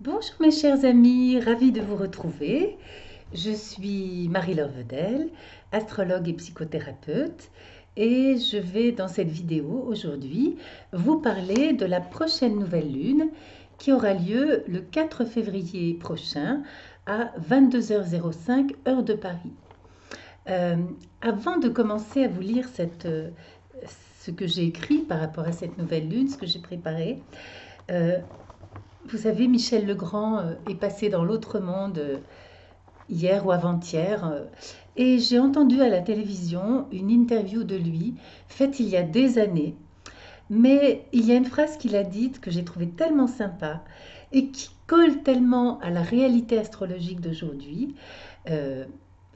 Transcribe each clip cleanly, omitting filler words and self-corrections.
Bonjour mes chers amis, ravie de vous retrouver. Je suis Marie-Laure Vedel, astrologue et psychothérapeute, et je vais dans cette vidéo aujourd'hui vous parler de la prochaine nouvelle lune qui aura lieu le 4 février prochain à 22h05 heure de Paris. Avant de commencer à vous lire ce que j'ai écrit par rapport à cette nouvelle lune, ce que j'ai préparé, vous savez, Michel Legrand est passé dans l'autre monde hier ou avant-hier et j'ai entendu à la télévision une interview de lui faite il y a des années. Mais il y a une phrase qu'il a dite que j'ai trouvée tellement sympa et qui colle tellement à la réalité astrologique d'aujourd'hui euh,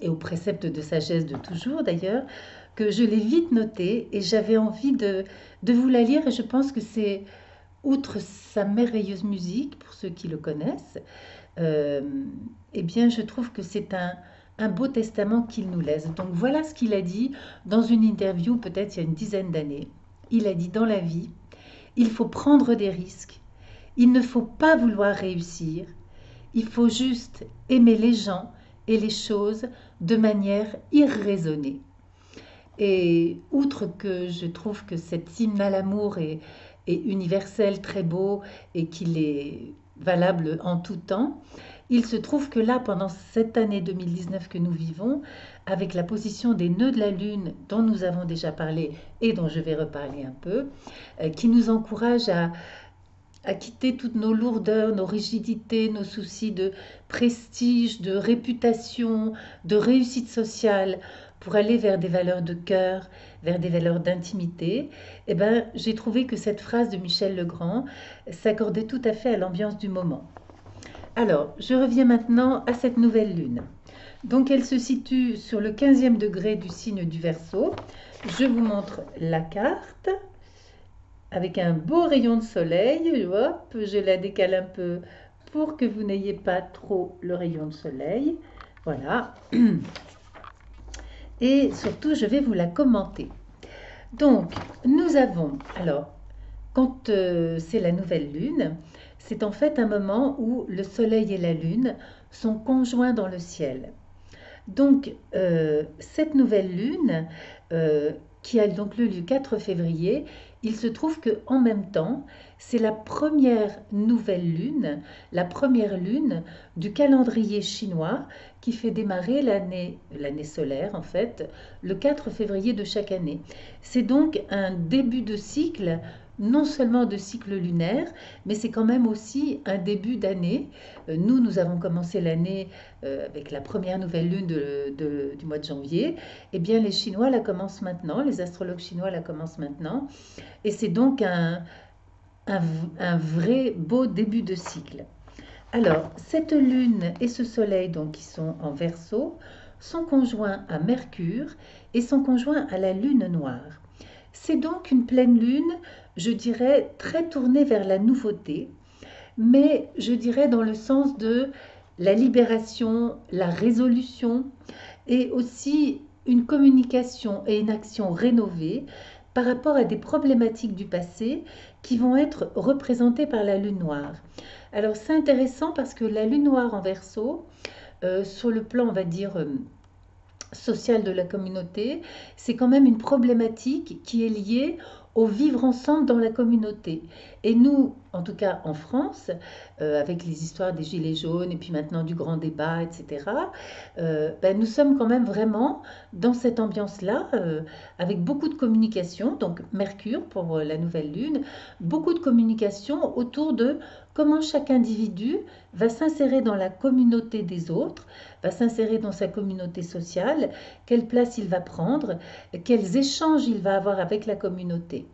et aux préceptes de sagesse de toujours d'ailleurs, que je l'ai vite notée et j'avais envie de vous la lire et je pense que c'est, outre sa merveilleuse musique, pour ceux qui le connaissent, euh, eh bien, je trouve que c'est un beau testament qu'il nous laisse. Donc voilà ce qu'il a dit dans une interview, peut-être il y a une dizaine d'années. Il a dit, dans la vie, il faut prendre des risques, il ne faut pas vouloir réussir, il faut juste aimer les gens et les choses de manière irraisonnée. Et outre que je trouve que cet hymne à l'amour est universel, très beau et qu'il est valable en tout temps, il se trouve que là, pendant cette année 2019 que nous vivons, avec la position des nœuds de la Lune dont nous avons déjà parlé et dont je vais reparler un peu, qui nous encourage à quitter toutes nos lourdeurs, nos rigidités, nos soucis de prestige, de réputation, de réussite sociale, pour aller vers des valeurs de cœur, vers des valeurs d'intimité, eh ben, j'ai trouvé que cette phrase de Michel Legrand s'accordait tout à fait à l'ambiance du moment. Alors, je reviens maintenant à cette nouvelle lune. Donc, elle se situe sur le 15e degré du signe du Verseau. Je vous montre la carte avec un beau rayon de soleil. Hop, je la décale un peu pour que vous n'ayez pas trop le rayon de soleil. Voilà. Et surtout, je vais vous la commenter. Donc, nous avons, alors, quand c'est la nouvelle lune, c'est en fait un moment où le soleil et la lune sont conjoints dans le ciel. Donc, cette nouvelle lune, qui a donc lieu le 4 février, il se trouve que en même temps, c'est la première nouvelle lune, la première lune du calendrier chinois qui fait démarrer l'année solaire en fait, le 4 février de chaque année. C'est donc un début de cycle, non seulement de cycle lunaire, mais c'est quand même aussi un début d'année. Nous avons commencé l'année avec la première nouvelle lune du mois de janvier. Eh bien, les Chinois la commencent maintenant, les astrologues chinois la commencent maintenant. Et c'est donc un vrai beau début de cycle. Alors, cette lune et ce soleil, donc, qui sont en Verseau, sont conjoints à Mercure et sont conjoints à la lune noire. C'est donc une pleine lune, je dirais, très tournée vers la nouveauté, mais je dirais dans le sens de la libération, la résolution et aussi une communication et une action rénovée par rapport à des problématiques du passé qui vont être représentées par la lune noire. Alors c'est intéressant parce que la lune noire en Verseau, sur le plan, on va dire, social de la communauté, c'est quand même une problématique qui est liée au vivre ensemble dans la communauté. Et nous, en tout cas en France, avec les histoires des gilets jaunes et puis maintenant du grand débat, etc., nous sommes quand même vraiment dans cette ambiance-là, avec beaucoup de communication, donc Mercure pour la nouvelle lune, beaucoup de communication autour de comment chaque individu va s'insérer dans la communauté des autres, va s'insérer dans sa communauté sociale, quelle place il va prendre, quels échanges il va avoir avec la communauté.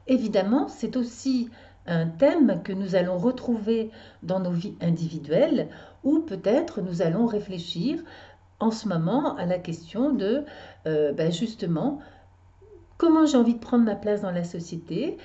Évidemment, c'est aussi un thème que nous allons retrouver dans nos vies individuelles, où peut-être nous allons réfléchir en ce moment à la question de, justement, comment j'ai envie de prendre ma place dans la société.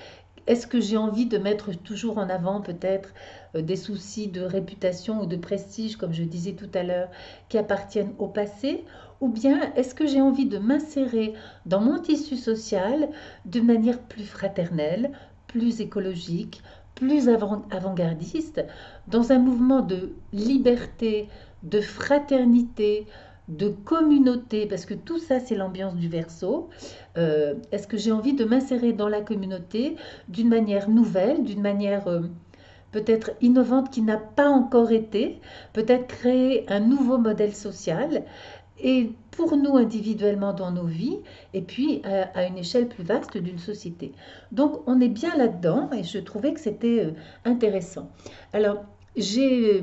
Est-ce que j'ai envie de mettre toujours en avant peut-être des soucis de réputation ou de prestige, comme je disais tout à l'heure, qui appartiennent au passé? Ou bien est-ce que j'ai envie de m'insérer dans mon tissu social de manière plus fraternelle, plus écologique, plus avant-gardiste, dans un mouvement de liberté, de fraternité, de communauté, parce que tout ça, c'est l'ambiance du Verseau. Est-ce que j'ai envie de m'insérer dans la communauté d'une manière nouvelle, d'une manière peut-être innovante qui n'a pas encore été, peut-être créer un nouveau modèle social, et pour nous individuellement dans nos vies, et puis à une échelle plus vaste d'une société. Donc on est bien là-dedans, et je trouvais que c'était intéressant. Alors j'ai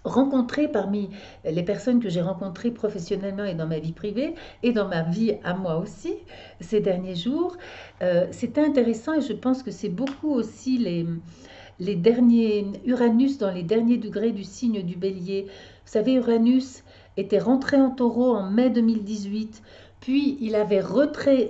rencontré parmi les personnes que j'ai rencontrées professionnellement et dans ma vie privée, et dans ma vie à moi aussi, ces derniers jours, c'était intéressant, et je pense que c'est beaucoup aussi les derniers, Uranus dans les derniers degrés du signe du Bélier. Vous savez, Uranus était rentré en Taureau en mai 2018, puis il avait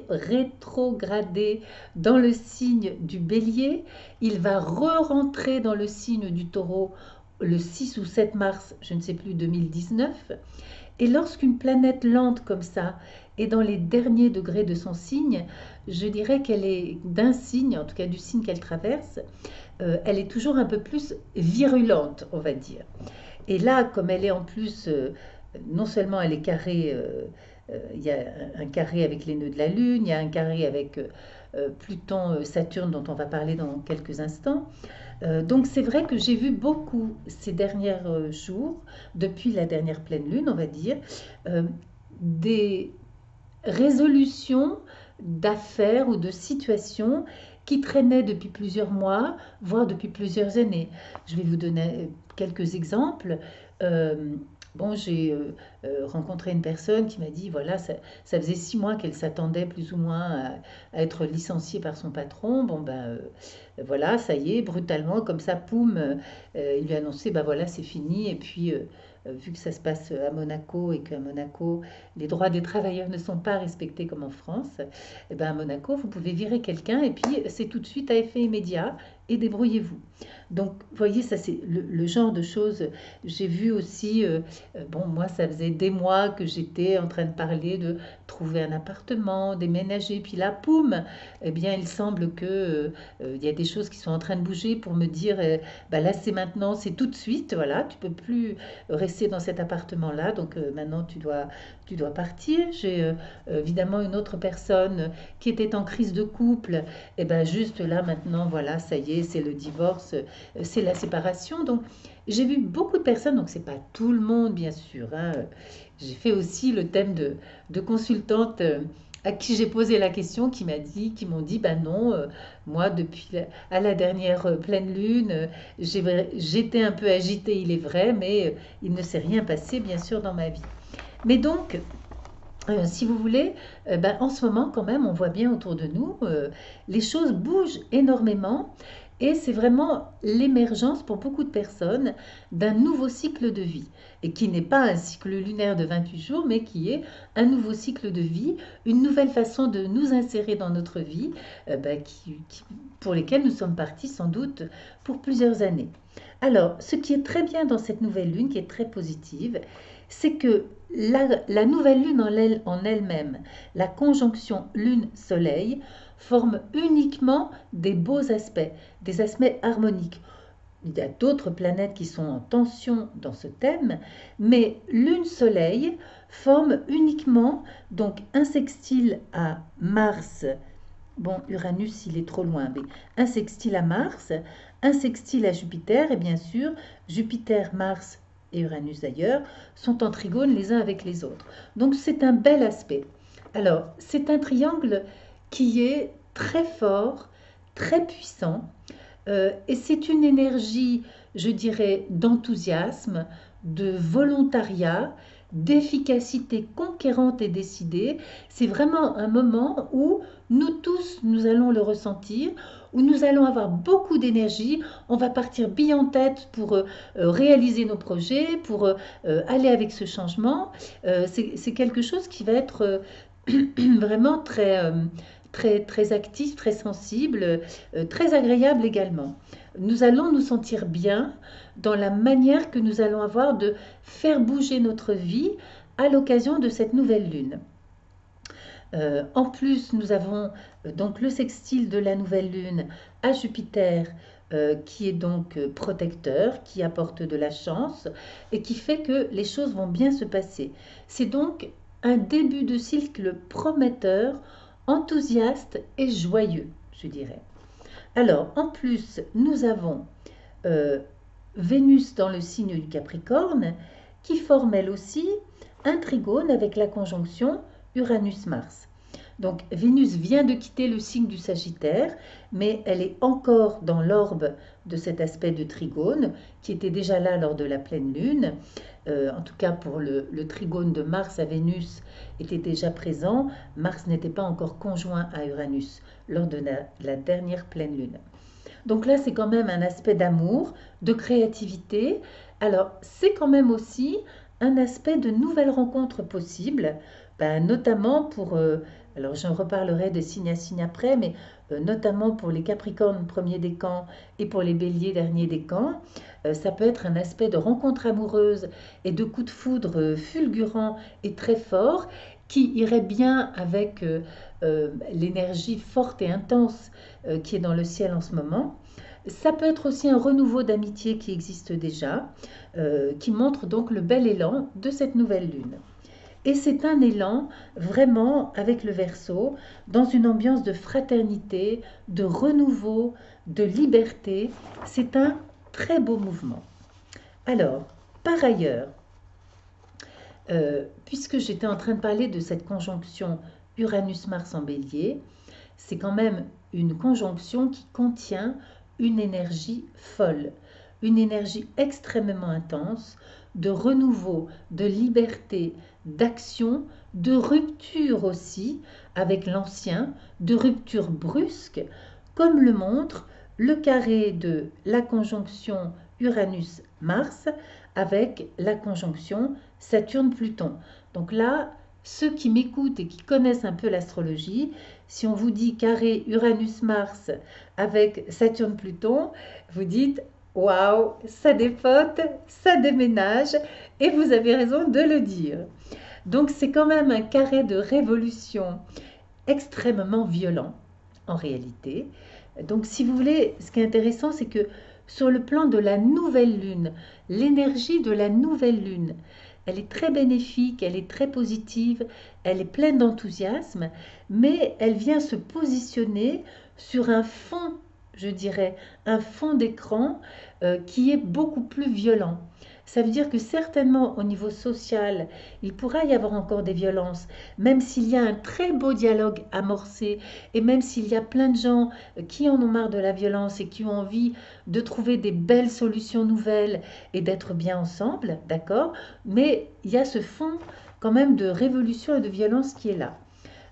rétrogradé dans le signe du Bélier. Il va re-rentrer dans le signe du Taureau le 6 ou 7 mars, je ne sais plus, 2019. Et lorsqu'une planète lente comme ça est dans les derniers degrés de son signe, je dirais qu'elle est d'un signe, en tout cas du signe qu'elle traverse, elle est toujours un peu plus virulente, on va dire. Et là, comme elle est en plus, non seulement elle est carrée, il y a un carré avec les nœuds de la Lune, il y a un carré avec Pluton, Saturne, dont on va parler dans quelques instants. Donc c'est vrai que j'ai vu beaucoup ces derniers jours, depuis la dernière pleine lune, on va dire, euh, des résolutions d'affaires ou de situations qui traînaient depuis plusieurs mois, voire depuis plusieurs années. Je vais vous donner quelques exemples. Euh, Bon, j'ai rencontré une personne qui m'a dit, voilà, ça faisait 6 mois qu'elle s'attendait plus ou moins à être licenciée par son patron. Bon, ben voilà, ça y est, brutalement, comme ça, poum, il lui a annoncé, ben voilà, c'est fini. Et puis, vu que ça se passe à Monaco et qu'à Monaco, les droits des travailleurs ne sont pas respectés comme en France, et ben à Monaco, vous pouvez virer quelqu'un et puis c'est tout de suite à effet immédiat et débrouillez-vous. Donc, vous voyez, ça c'est le genre de choses. J'ai vu aussi, bon, moi, ça faisait des mois que j'étais en train de parler de trouver un appartement, déménager, puis là, poum, eh bien, il semble que il y a des choses qui sont en train de bouger pour me dire, bah là, c'est maintenant, c'est tout de suite, voilà, tu peux plus rester dans cet appartement-là, donc maintenant, tu dois partir. J'ai évidemment une autre personne qui était en crise de couple, et ben juste là, maintenant, voilà, ça y est, c'est le divorce, c'est la séparation. Donc, j'ai vu beaucoup de personnes, donc c'est pas tout le monde, bien sûr, hein. J'ai fait aussi le thème de consultante à qui j'ai posé la question, qui m'ont dit, ben non, moi, depuis à la dernière pleine lune, j'étais un peu agitée, il est vrai, mais il ne s'est rien passé, bien sûr, dans ma vie. Mais donc, si vous voulez, ben, en ce moment, quand même, on voit bien autour de nous, les choses bougent énormément et c'est vraiment l'émergence pour beaucoup de personnes d'un nouveau cycle de vie. Et qui n'est pas un cycle lunaire de 28 jours, mais qui est un nouveau cycle de vie, une nouvelle façon de nous insérer dans notre vie, ben, pour lesquelles nous sommes partis sans doute pour plusieurs années. Alors, ce qui est très bien dans cette nouvelle lune, qui est très positive, c'est que la nouvelle lune en elle-même, la conjonction lune-soleil, forme uniquement des beaux aspects, des aspects harmoniques. Il y a d'autres planètes qui sont en tension dans ce thème, mais lune-soleil forme uniquement donc un sextile à Mars. Bon, Uranus, il est trop loin, mais un sextile à Mars, un sextile à Jupiter, et bien sûr, Jupiter, Mars et Uranus d'ailleurs, sont en trigone les uns avec les autres. Donc c'est un bel aspect. Alors, c'est un triangle qui est très fort, très puissant, et c'est une énergie, je dirais, d'enthousiasme, de volontariat, d'efficacité conquérante et décidée. C'est vraiment un moment où nous tous, nous allons le ressentir, où nous allons avoir beaucoup d'énergie. On va partir bille en tête pour réaliser nos projets, pour aller avec ce changement. C'est quelque chose qui va être vraiment très actif, très sensible, très agréable également. Nous allons nous sentir bien dans la manière que nous allons avoir de faire bouger notre vie à l'occasion de cette nouvelle lune. En plus, nous avons donc le sextile de la nouvelle lune à Jupiter qui est donc protecteur, qui apporte de la chance et qui fait que les choses vont bien se passer. C'est donc un début de cycle prometteur, enthousiaste et joyeux, je dirais. Alors, en plus, nous avons euh, Vénus dans le signe du Capricorne, qui forme elle aussi un trigone avec la conjonction Uranus-Mars. Donc Vénus vient de quitter le signe du Sagittaire, mais elle est encore dans l'orbe de cet aspect de trigone, qui était déjà là lors de la pleine lune. En tout cas, pour le trigone de Mars à Vénus était déjà présent. Mars n'était pas encore conjoint à Uranus lors de la dernière pleine lune. Donc là, c'est quand même un aspect d'amour, de créativité. Alors, c'est quand même aussi un aspect de nouvelles rencontres possibles, notamment pour, alors j'en reparlerai de signe à signe après, mais notamment pour les Capricornes premier décan et pour les Béliers dernier décan. Ça peut être un aspect de rencontre amoureuse et de coup de foudre fulgurant et très fort qui irait bien avec l'énergie forte et intense qui est dans le ciel en ce moment. Ça peut être aussi un renouveau d'amitié qui existe déjà, qui montre donc le bel élan de cette nouvelle lune. Et c'est un élan vraiment avec le Verseau, dans une ambiance de fraternité, de renouveau, de liberté. C'est un très beau mouvement. Alors, par ailleurs, puisque j'étais en train de parler de cette conjonction Uranus-Mars en Bélier, c'est quand même une conjonction qui contient une énergie folle, une énergie extrêmement intense, de renouveau, de liberté, d'action, de rupture aussi avec l'ancien, de rupture brusque, comme le montre le carré de la conjonction Uranus-Mars avec la conjonction Saturne-Pluton. Donc là, ceux qui m'écoutent et qui connaissent un peu l'astrologie, si on vous dit carré Uranus-Mars avec Saturne-Pluton, vous dites waouh, ça dépote, ça déménage, et vous avez raison de le dire. Donc c'est quand même un carré de révolution extrêmement violent en réalité. Donc si vous voulez, ce qui est intéressant, c'est que sur le plan de la nouvelle lune, l'énergie de la nouvelle lune, elle est très bénéfique, elle est très positive, elle est pleine d'enthousiasme, mais elle vient se positionner sur un fond, je dirais, un fond d'écran qui est beaucoup plus violent. Ça veut dire que certainement au niveau social, il pourra y avoir encore des violences, même s'il y a un très beau dialogue amorcé et même s'il y a plein de gens qui en ont marre de la violence et qui ont envie de trouver des belles solutions nouvelles et d'être bien ensemble, d'accord? Mais il y a ce fond quand même de révolution et de violence qui est là.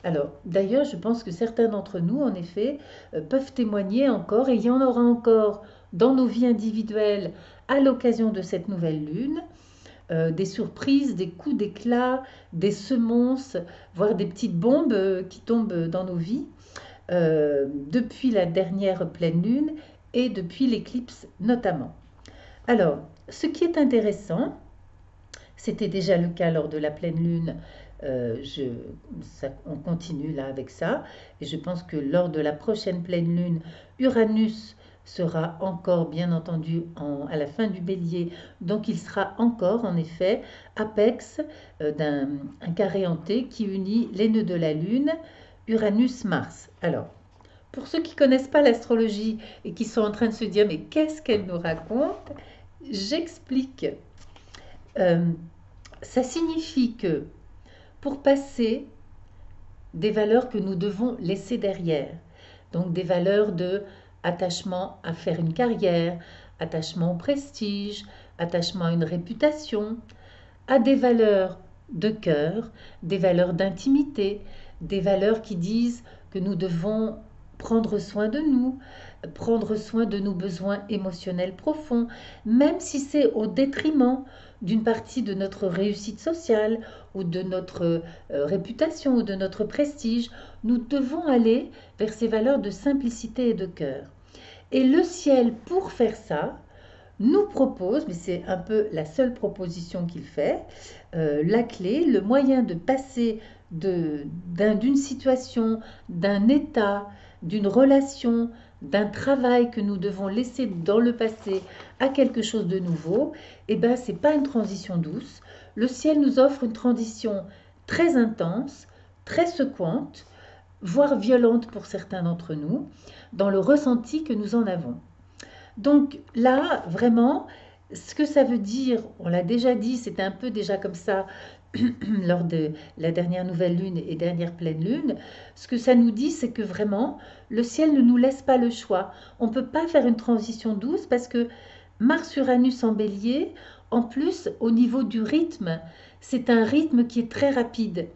Alors, d'ailleurs, je pense que certains d'entre nous, en effet, peuvent témoigner encore, et il y en aura encore dans nos vies individuelles à l'occasion de cette nouvelle lune, des surprises, des coups d'éclat, des semonces, voire des petites bombes qui tombent dans nos vies depuis la dernière pleine lune et depuis l'éclipse notamment. Alors, ce qui est intéressant, c'était déjà le cas lors de la pleine lune, on continue là avec ça, et je pense que lors de la prochaine pleine lune, Uranus sera encore bien entendu à la fin du bélier, donc il sera encore en effet apex d'un carré hanté qui unit les nœuds de la lune, Uranus-Mars. Alors, pour ceux qui ne connaissent pas l'astrologie et qui sont en train de se dire mais qu'est-ce qu'elle nous raconte, j'explique. Ça signifie que pour passer des valeurs que nous devons laisser derrière, donc des valeurs de attachement à faire une carrière, attachement au prestige, attachement à une réputation, à des valeurs de cœur, des valeurs d'intimité, des valeurs qui disent que nous devons prendre soin de nous, prendre soin de nos besoins émotionnels profonds, même si c'est au détriment d'une partie de notre réussite sociale ou de notre réputation ou de notre prestige, nous devons aller vers ces valeurs de simplicité et de cœur. Et le ciel, pour faire ça, nous propose, mais c'est un peu la seule proposition qu'il fait, la clé, le moyen de passer d'une situation, d'un état, d'une relation, d'un travail que nous devons laisser dans le passé à quelque chose de nouveau, eh ben, ce n'est pas une transition douce. Le ciel nous offre une transition très intense, très secouante, voire violente pour certains d'entre nous, dans le ressenti que nous en avons. Donc là, vraiment, ce que ça veut dire, on l'a déjà dit, c'était un peu déjà comme ça lors de la dernière nouvelle lune et dernière pleine lune, ce que ça nous dit, c'est que vraiment, le ciel ne nous laisse pas le choix. On ne peut pas faire une transition douce parce que Mars-Uranus en bélier, en plus, au niveau du rythme, c'est un rythme qui est très rapide.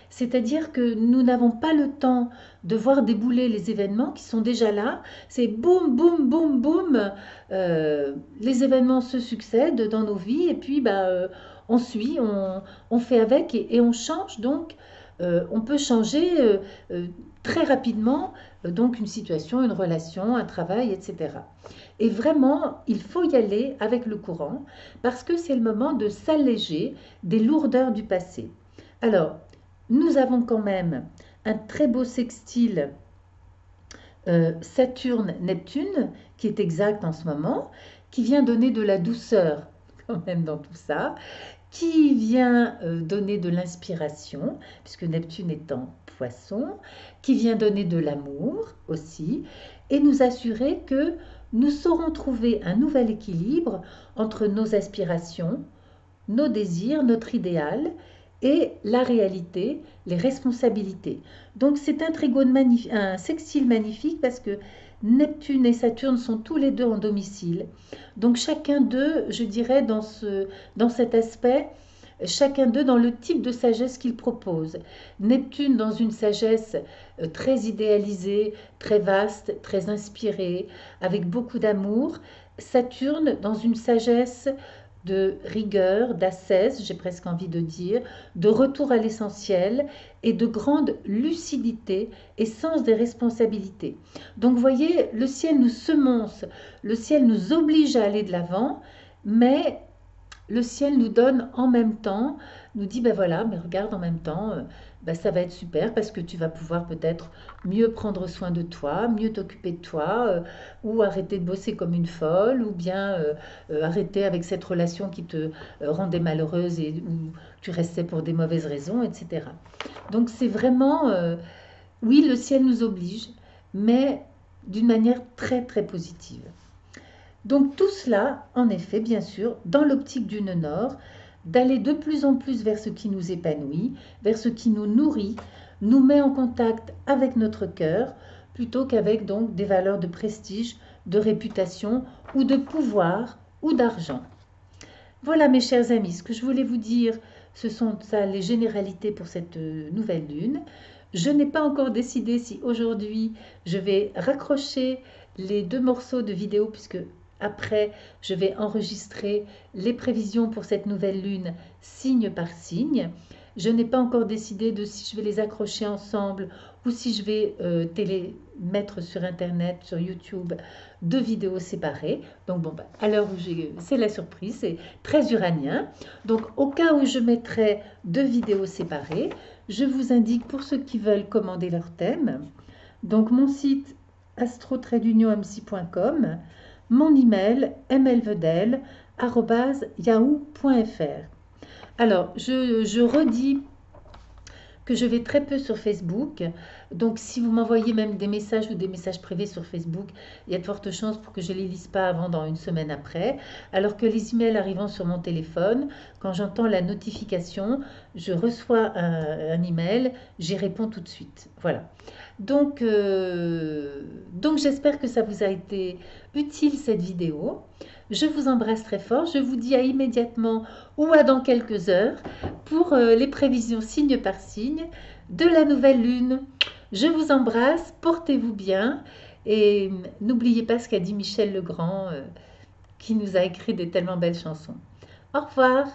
C'est-à-dire que nous n'avons pas le temps de voir débouler les événements qui sont déjà là. C'est boum, boum, boum, boum. Les événements se succèdent dans nos vies et puis on suit, on fait avec et on change. Donc, on peut changer très rapidement donc une situation, une relation, un travail, etc. Et vraiment, il faut y aller avec le courant parce que c'est le moment de s'alléger des lourdeurs du passé. Alors, nous avons quand même un très beau sextile Saturne-Neptune qui est exact en ce moment, qui vient donner de la douceur quand même dans tout ça, qui vient donner de l'inspiration, puisque Neptune est en Poisson, qui vient donner de l'amour aussi, et nous assurer que nous saurons trouver un nouvel équilibre entre nos aspirations, nos désirs, notre idéal et la réalité, les responsabilités. Donc c'est un trigone magnifique, un sextile magnifique parce que Neptune et Saturne sont tous les deux en domicile. Donc chacun d'eux, je dirais, dans cet aspect, chacun d'eux dans le type de sagesse qu'il propose. Neptune dans une sagesse très idéalisée, très vaste, très inspirée, avec beaucoup d'amour. Saturne dans une sagesse de rigueur, d'ascèse, j'ai presque envie de dire, de retour à l'essentiel et de grande lucidité et sens des responsabilités. Donc vous voyez, le ciel nous semonce, le ciel nous oblige à aller de l'avant, mais le ciel nous donne en même temps, nous dit, ben voilà, mais regarde en même temps, ça va être super parce que tu vas pouvoir peut-être mieux prendre soin de toi, mieux t'occuper de toi, ou arrêter de bosser comme une folle, ou bien arrêter avec cette relation qui te rendait malheureuse et où tu restais pour des mauvaises raisons, etc. Donc c'est vraiment, oui, le ciel nous oblige, mais d'une manière très très positive. Donc tout cela, en effet, bien sûr, dans l'optique du nœud nord, d'aller de plus en plus vers ce qui nous épanouit, vers ce qui nous nourrit, nous met en contact avec notre cœur, plutôt qu'avec donc des valeurs de prestige, de réputation ou de pouvoir ou d'argent. Voilà mes chers amis, ce que je voulais vous dire, ce sont ça les généralités pour cette nouvelle lune. Je n'ai pas encore décidé si aujourd'hui je vais raccrocher les 2 morceaux de vidéo puisque après, je vais enregistrer les prévisions pour cette nouvelle lune signe par signe. Je n'ai pas encore décidé de si je vais les accrocher ensemble ou si je vais mettre sur Internet, sur YouTube, 2 vidéos séparées. Donc bon, à l'heure où c'est la surprise, c'est très uranien. Donc au cas où je mettrai 2 vidéos séparées, je vous indique pour ceux qui veulent commander leur thème. Donc mon site astro-mc.com, mon email mlvedel@yahoo.fr. Alors, je redis que je vais très peu sur Facebook. Donc, si vous m'envoyez même des messages ou des messages privés sur Facebook, il y a de fortes chances pour que je ne les lise pas avant dans une semaine après. Alors que les emails arrivant sur mon téléphone, quand j'entends la notification, je reçois un email, j'y réponds tout de suite. Voilà. Donc j'espère que ça vous a été utile cette vidéo. Je vous embrasse très fort. Je vous dis à immédiatement ou à dans quelques heures pour les prévisions signe par signe de la nouvelle lune. Je vous embrasse, portez-vous bien et n'oubliez pas ce qu'a dit Michel Legrand qui nous a écrit de tellement belles chansons. Au revoir.